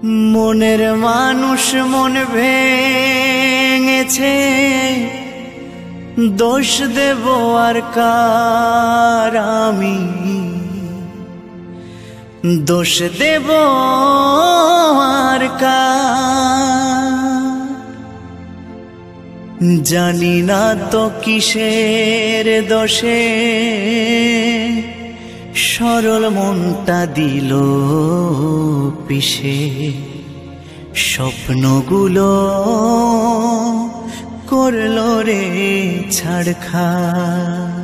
মনের মানুষ মন ভেঙেছে, দোষ দেব আর কার আমি, দোষ দেব আর কার। জানি না তো কিসের দোষে সরল মনটা দিল পিষে, স্বপ্নগুলো করলো রে ছাড়খাড়।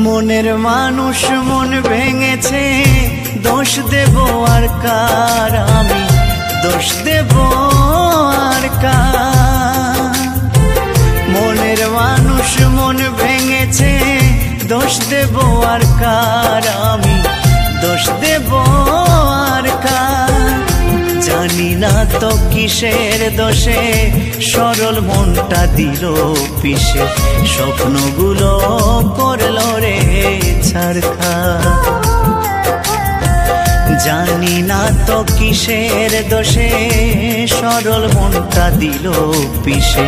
মনের মানুষ মন ভেঙেছে, দোষ দেব আর কার আমি, দোষ দেব আর কার। মনের মানুষ মন ভেঙেছে, দোষ দেব আর কার আমি, দোষ দেব আর কার। জানি না তো কিসের দোষে সরল মনটা দিল পিষে, স্বপ্নগুলো করলো রে ছাড়খাড়। জানি না তো কিসের দোষে সরল মনটা দিল পিষে,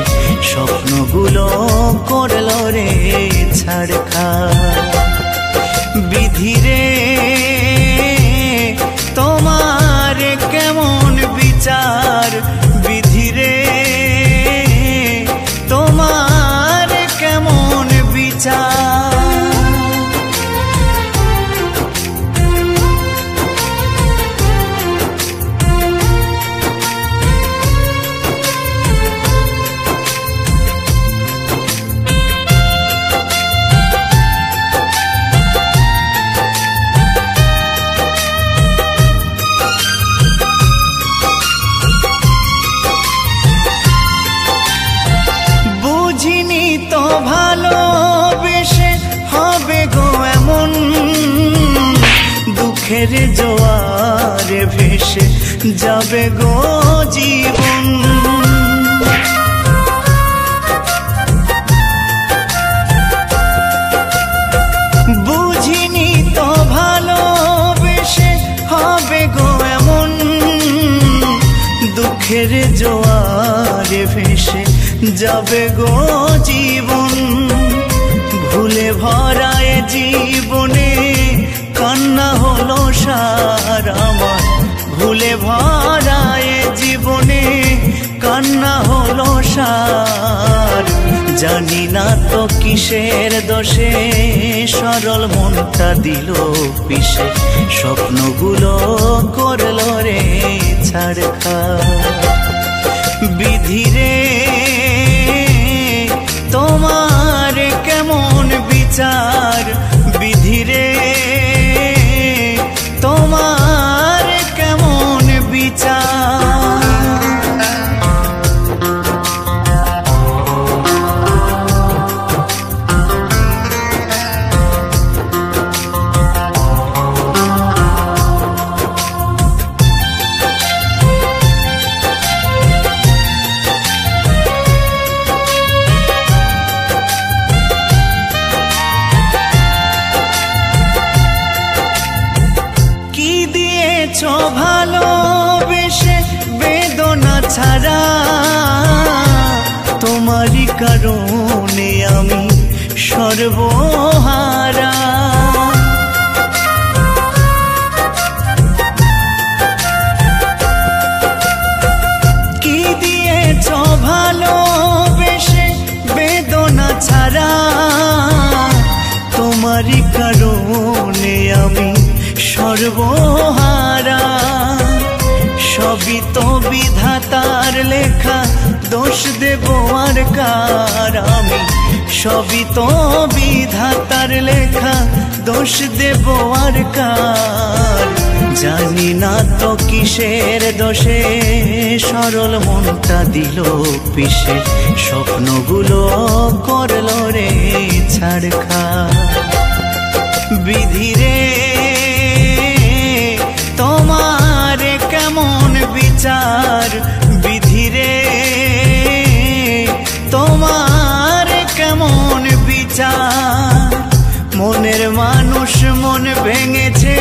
স্বপ্নগুলো করলো রে ছাড়খাড়। বিধিরে তোমার কেমন বিচার, বিধিরে তোমার কেমন বিচার। ভালোবেসে হবে গো এমন, দুঃখের জোয়ারে ভেসে যাবে গো জীবন। বুঝিনি তো ভালোবেসে হবে গো এমন, দুঃখের জোয়ারে ভেসে যাবে গো জীবন। ভুলে ভরায় জীবনে কান্না হলো সার আমার, ভুলে ভরায় জীবনে কান্না হলো সার। জানি না তো কিসের দোষে সরল মনটা দিল পিষে, স্বপ্নগুলো করলো রে ছাড়খাড়। বিধিরে তোমার কেমন বিচার, বিধিরে তোমার কেমন বিচার। ভালোবেসে বেদনা ছাড়া, তোমারই কারণে আমি সর্বহারা। কি দিয়েছ ভালোবেসে বেদনা ছাড়া, তোমারই কারণে আমি সর্বহারা। সবই তো বিধাতার লেখা, দোষ দেব আর কার আমি, সবই তো বিধাতার লেখা, দোষ দেব আর কার। জানি না তো কিসের দোষে সরল মনটা দিল পিষে, স্বপ্নগুলো করলো রে ছাড়খাড়। বিধিরে তোমার কেমন বিচার, বিধিরে তোমার কেমন বিচার। মনের মানুষ মন ভেঙেছে,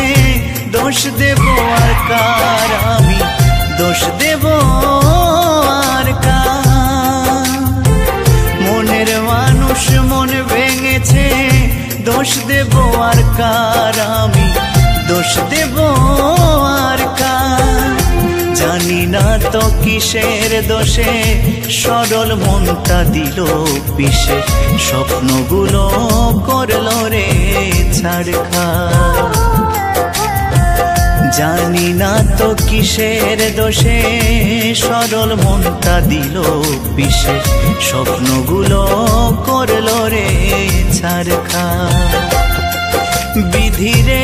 দোষ দেব আর কার আমি, দোষ দেব আর কার। মনের মানুষ মন ভেঙেছে, দোষ দেব আর কার আমি, দোষ দেব আর কার। জানি না তো কিসের দোষে সরল মনটা দিল পিষে, স্বপ্নগুলো করলো রে ছাড়খাড়। জানি না তো কিসের দোষে সরল মনটা দিল পিষে, স্বপ্নগুলো করলো রে ছাড়খাড়। বিধিরে